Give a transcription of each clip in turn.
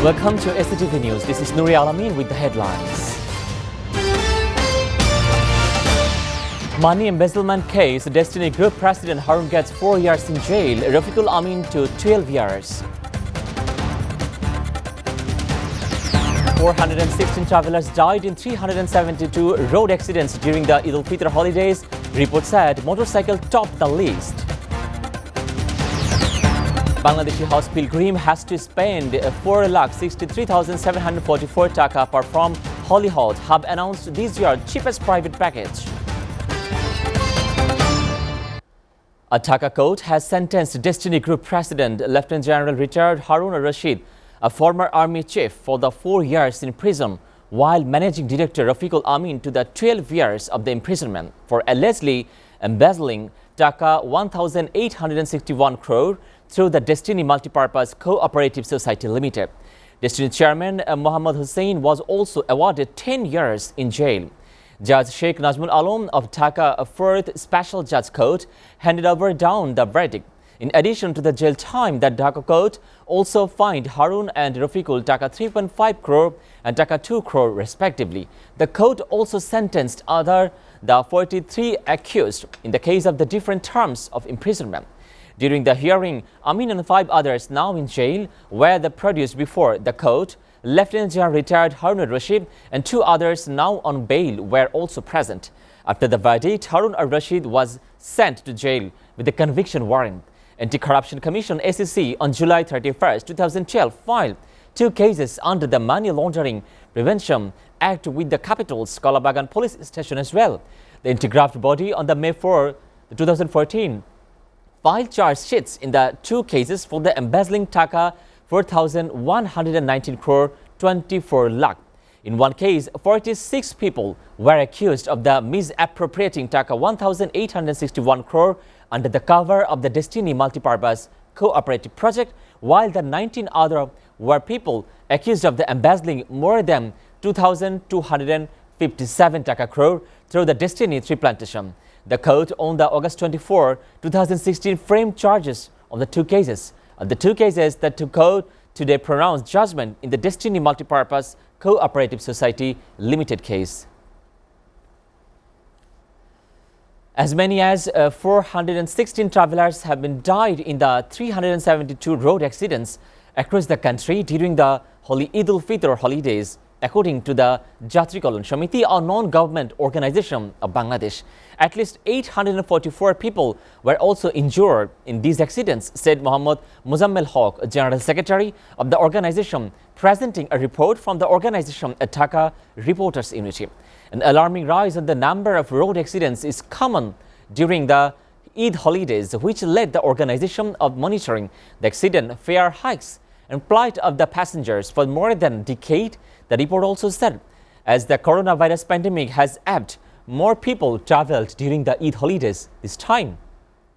Welcome to SATV News. This is Nuri Alamin with the headlines. Money embezzlement case. Destiny Group President Harun gets 4 years in jail. Rafiqul Amin to 12 years. 416 travelers died in 372 road accidents during the Eid al-Fitr holidays. Report said motorcycle topped the list. Bangladeshi House pilgrim has to spend 4,63,744 taka per perform Holy Hajj. Hub announced this year's cheapest private package. A Dhaka court has sentenced Destiny Group President Lieutenant General retired Harun Rashid, a former army chief, for the 4 years in prison, while managing director Rafiqul Amin to the 12 years of the imprisonment for allegedly embezzling Dhaka 1,861 crore through the Destiny Multipurpose Cooperative Society Limited. Destiny chairman Mohammad Hussain was also awarded 10 years in jail. Judge Sheikh Najmul Alam of Dhaka, a 4th Special Judge Court, handed over down the verdict. In addition to the jail time, the Dhaka court also fined Harun and Rafiqul Dhaka 3.5 crore and Dhaka 2 crore respectively. The court also sentenced the 43 accused in the case of the different terms of imprisonment. During the hearing, Amin and 5 others now in jail were produced before the court. Lieutenant General retired Harun Rashid and 2 others now on bail were also present. After the verdict, Harun al-Rashid was sent to jail with a conviction warrant. Anti-Corruption Commission (ACC) on July 31, 2012 filed 2 cases under the Money Laundering Prevention Act with the capital's Kalabagan police station as well. The anti-graft body on the May 4, 2014 filed charge sheets in the 2 cases for the embezzling Dhaka 4,119 crore 24 lakh. In one case, 46 people were accused of the misappropriating Dhaka 1,861 crore under the cover of the Destiny Multipurpose Cooperative Project, while the 19 other were people accused of the embezzling more than 2,257 Dhaka crore through the Destiny Tree Plantation. The court on the August 24, 2016 framed charges on the 2 cases. On the 2 cases, the court today pronounced judgment in the Destiny Multipurpose Cooperative Society Limited case. As many as 416 travelers have been died in the 372 road accidents across the country during the Holy Eid al-Fitr holidays, according to the Jatri Kalyan Samiti, a non-government organization of Bangladesh. At least 844 people were also injured in these accidents, said Mohammad Muzammil Haq, General Secretary of the organization, presenting a report from the organization at Dhaka Reporters Unity. An alarming rise in the number of road accidents is common during the Eid holidays, which led the organization of monitoring the accident fare hikes and plight of the passengers for more than a decade. The report also said, as the coronavirus pandemic has ebbed, more people traveled during the Eid holidays this time.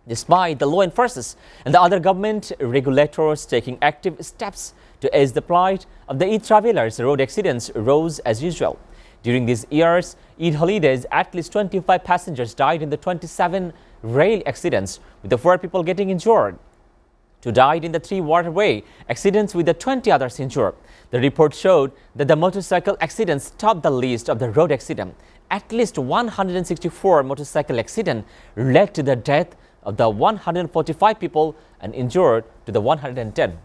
Despite the law enforcers and the other government regulators taking active steps to ease the plight of the Eid travelers, road accidents rose as usual. During these years, Eid holidays, at least 25 passengers died in the 27 rail accidents, with the 4 people getting injured. 2 died in the 3 waterway accidents, with the 20 others injured. The report showed that the motorcycle accidents topped the list of the road accident. At least 164 motorcycle accidents led to the death of the 145 people and injured to the 110.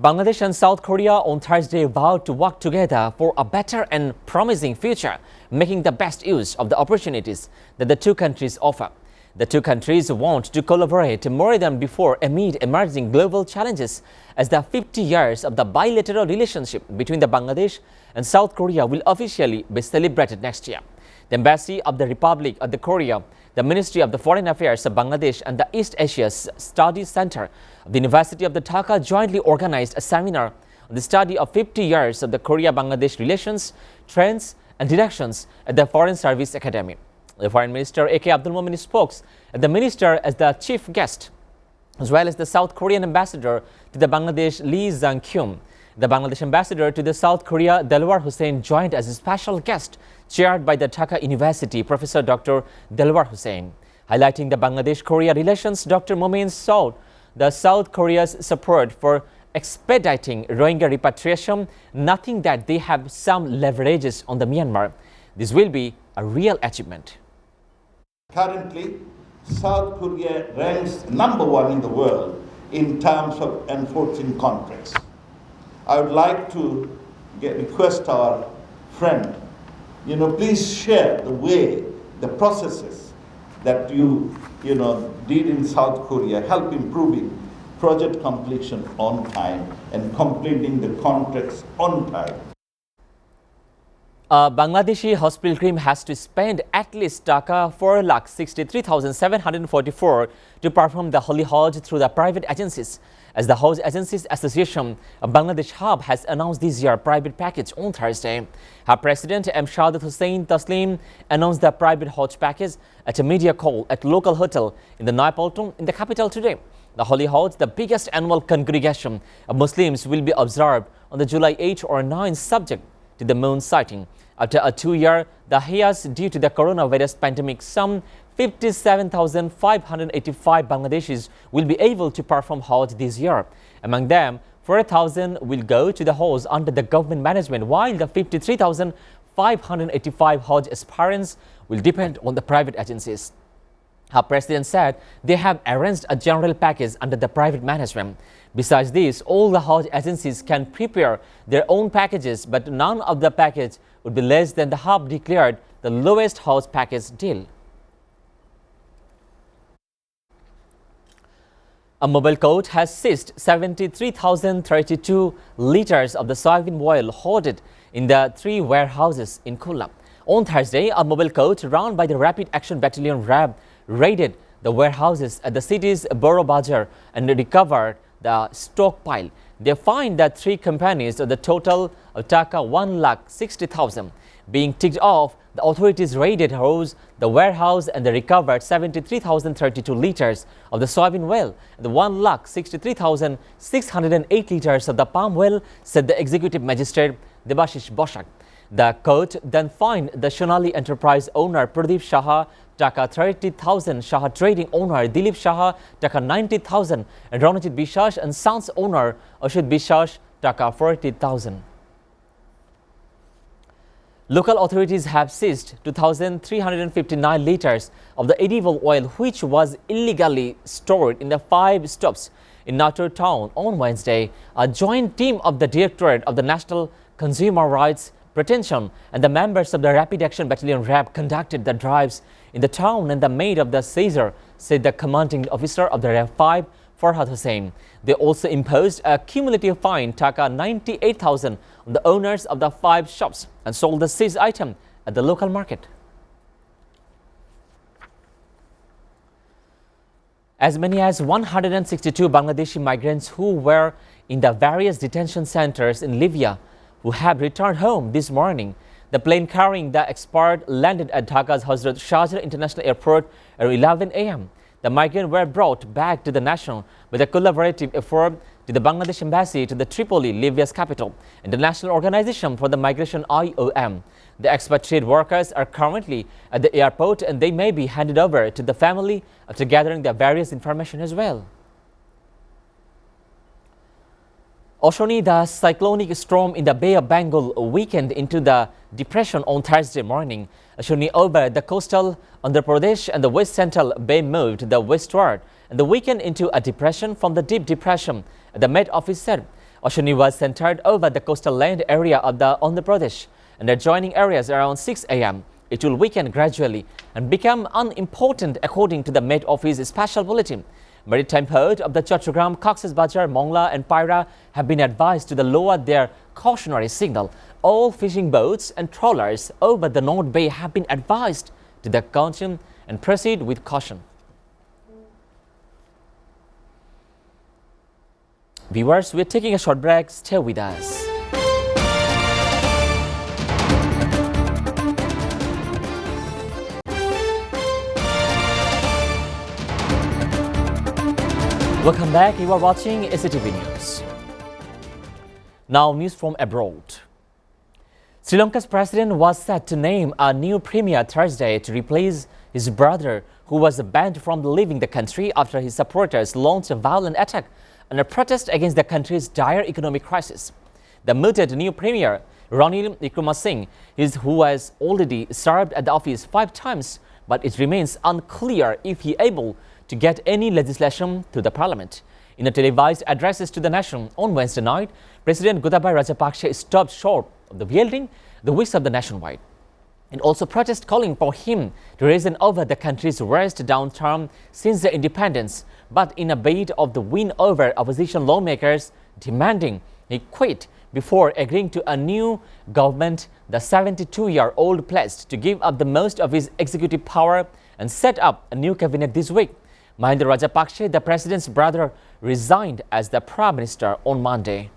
Bangladesh and South Korea on Thursday vowed to work together for a better and promising future, making the best use of the opportunities that the 2 countries offer. The 2 countries want to collaborate more than before amid emerging global challenges, as the 50 years of the bilateral relationship between the Bangladesh and South Korea will officially be celebrated next year. The Embassy of the Republic of the Korea, the Ministry of the Foreign Affairs of Bangladesh, and the East Asia Studies Center of the University of Dhaka jointly organized a seminar on the study of 50 years of the Korea-Bangladesh relations, trends, and directions at the Foreign Service Academy. The Foreign Minister A.K. Abdul Momin spoke at the minister as the chief guest, as well as the South Korean ambassador to the Bangladesh, Lee Jang-kyum. The Bangladesh ambassador to the South Korea, Delwar Hussain, joined as a special guest, chaired by the Dhaka University Professor Dr. Delwar Hussain. Highlighting the Bangladesh-Korea relations, Dr. Momin sought the South Korea's support for expediting Rohingya repatriation, noting that they have some leverages on the Myanmar. This will be a real achievement. Currently, South Korea ranks #1 in the world in terms of enforcing contracts. I would like to request our friend, please share the way, the processes that you did in South Korea, help improving project completion on time and completing the contracts on time. A Bangladeshi Hajj pilgrim has to spend at least Dhaka 4,63,744 to perform the Holy Hajj through the private agencies. As the Hajj Agencies Association of Bangladesh Hub has announced this year's private package on Thursday. Her president M. Shahdat Hussain Taslim announced the private Hajj package at a media call at local hotel in the Naipolton in the capital today. The Holy Hajj, the biggest annual congregation of Muslims, will be observed on the July 8 or 9 subject to the moon sighting. After a 2-year, the hiatus due to the coronavirus pandemic, some 57,585 Bangladeshis will be able to perform Hajj this year. Among them, 4,000 will go to the Hajj under the government management, while the 53,585 Hajj aspirants will depend on the private agencies. Her president said they have arranged a general package under the private management. Besides this, all the Hajj agencies can prepare their own packages, but none of the package would be less than the hub declared the lowest Hajj package deal. A mobile court has seized 73,032 liters of the soybean oil hoarded in the 3 warehouses in Kollam. On Thursday, a mobile court run by the Rapid Action Battalion RAB raided the warehouses at the city's Boro Bazar and recovered the stockpile. They find that 3 companies of the total of Dhaka 1,60,000. Being ticked off, the authorities raided the warehouse and they recovered 73,032 liters of the soybean oil and the 1,63,608 liters of the palm oil, said the executive magistrate Debashish Boshak. The court then fined the Shonali Enterprise owner Pradeep Shah Dhaka 30,000, Shah Trading owner Dilip Shah Dhaka 90,000 and Ranjit Biswas and Sons owner Ashit Biswas Dhaka 40,000. Local authorities have seized 2,359 liters of the edible oil which was illegally stored in the 5 stops in Natur town on Wednesday. A joint team of the Directorate of the National Consumer Rights Protection and the members of the Rapid Action Battalion RAB conducted the drives in the town and the maid of the seizure, said the commanding officer of the RAB 5, Farhad Hussain. They also imposed a cumulative fine, Dhaka 98,000, on the owners of the 5 shops and sold the seized item at the local market. As many as 162 Bangladeshi migrants who were in the various detention centers in Libya who have returned home this morning. The plane carrying the expert landed at Dhaka's Hazrat Shahjahan International Airport at 11 a.m. The migrants were brought back to the nation with a collaborative effort to the Bangladesh Embassy to the Tripoli, Libya's capital, and the National Organization for the Migration IOM. The expatriate workers are currently at the airport and they may be handed over to the family after gathering their various information as well. Oshoni, the cyclonic storm in the Bay of Bengal, weakened into the depression on Thursday morning. Oshoni over the coastal Andhra Pradesh and the west central bay moved the westward and the weakened into a depression from the deep depression, the Met Office said. Oshoni was centered over the coastal land area of the Andhra Pradesh and adjoining areas around 6 a.m. It will weaken gradually and become unimportant according to the Met Office special bulletin. Maritime port of the Chattogram, Cox's Bazar, Mongla and Paira have been advised to lower their cautionary signal. All fishing boats and trawlers over the North Bay have been advised to caution and proceed with caution. Viewers, we're taking a short break. Stay with us. Welcome back. You are watching SATV News. Now, news from abroad. Sri Lanka's president was set to name a new premier Thursday to replace his brother, who was banned from leaving the country after his supporters launched a violent attack and a protest against the country's dire economic crisis. The mooted new premier, Ranil Wickremesinghe, who has already served at the office 5 times, but it remains unclear if he is able to get any legislation to the parliament. In a televised address to the nation on Wednesday night, President Gotabaya Rajapaksa stopped short of wielding the wish of the nationwide, and also protest calling for him to reason over the country's worst downturn since the independence, but in a bid of the win over opposition lawmakers demanding he quit before agreeing to a new government. The 72-year-old pledged to give up the most of his executive power and set up a new cabinet this week. Mahinda Rajapaksa, the president's brother, resigned as the prime minister on Monday.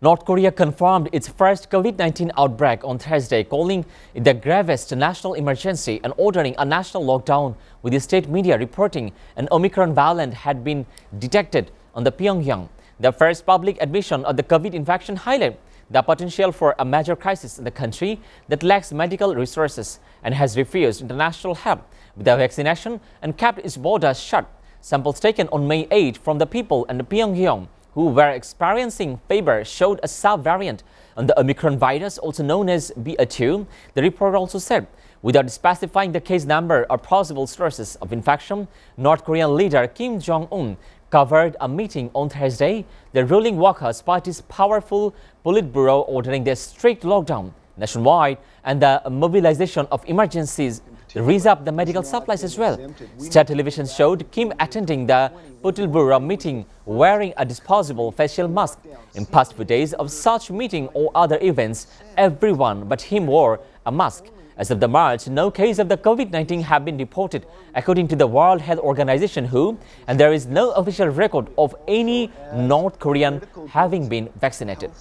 North Korea confirmed its first COVID-19 outbreak on Thursday, calling it the gravest national emergency and ordering a national lockdown, with the state media reporting an Omicron variant had been detected on the Pyongyang. The first public admission of the COVID infection highlighted the potential for a major crisis in the country that lacks medical resources and has refused international help with the vaccination and kept its borders shut. Samples taken on May 8 from the people in Pyongyang who were experiencing fever showed a sub-variant on the Omicron virus, also known as BA2. The report also said, without specifying the case number or possible sources of infection, North Korean leader Kim Jong-un covered a meeting on Thursday, the ruling Workers' Party's powerful Politburo ordering the strict lockdown nationwide and the mobilization of emergencies to raise up the medical supplies as well. State television showed Kim attending the Politburo meeting wearing a disposable facial mask. In past few days of such meeting or other events, everyone but him wore a mask. As of the March, no case of the COVID-19 have been reported, according to the World Health Organization WHO, and there is no official record of any North Korean having been vaccinated.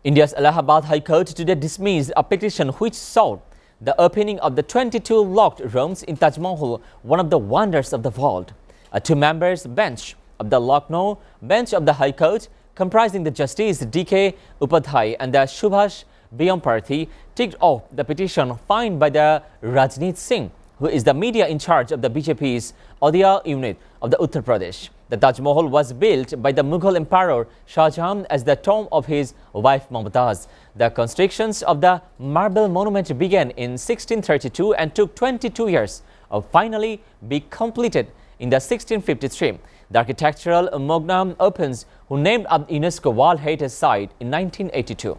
India's Allahabad High Court today dismissed a petition which sought the opening of the 22 locked rooms in Taj Mahal, one of the wonders of the world. A 2-member bench of the Lucknow bench of the High Court, comprising the Justice D.K. Upadhyay and the Subhash Byamparthi, ticked off the petition filed by the Rajneet Singh, who is the media in charge of the BJP's Odia unit of the Uttar Pradesh. The Taj Mahal was built by the Mughal Emperor Shah Jahan as the tomb of his wife Mumtaz. The constructions of the marble monument began in 1632 and took 22 years to finally be completed in the 1653. The architectural magnum opens, who named up UNESCO World Heritage Site in 1982.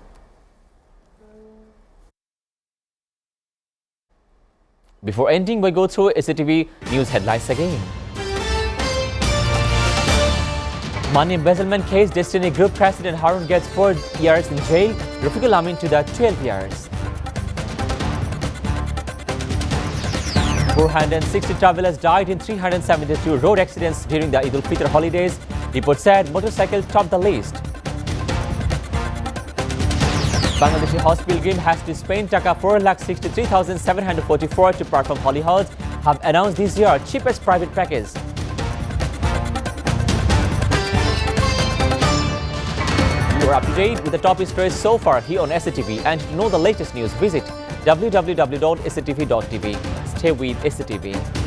Before ending, we go through SATV news headlines again. Money embezzlement case, Destiny Group President Harun gets 4 years in jail, Rafiqul Amin to the 12 years. 460 travelers died in 372 road accidents during the Eid al-Fitr holidays. Report said motorcycle topped the list. Bangladeshi House pilgrim has to spend Dhaka 4,63,744 to perform Holy Hajj, have announced this year cheapest private package. You are up to date with the top stories so far here on SATV, and to know the latest news, visit www.satv.tv. Stay with SATV.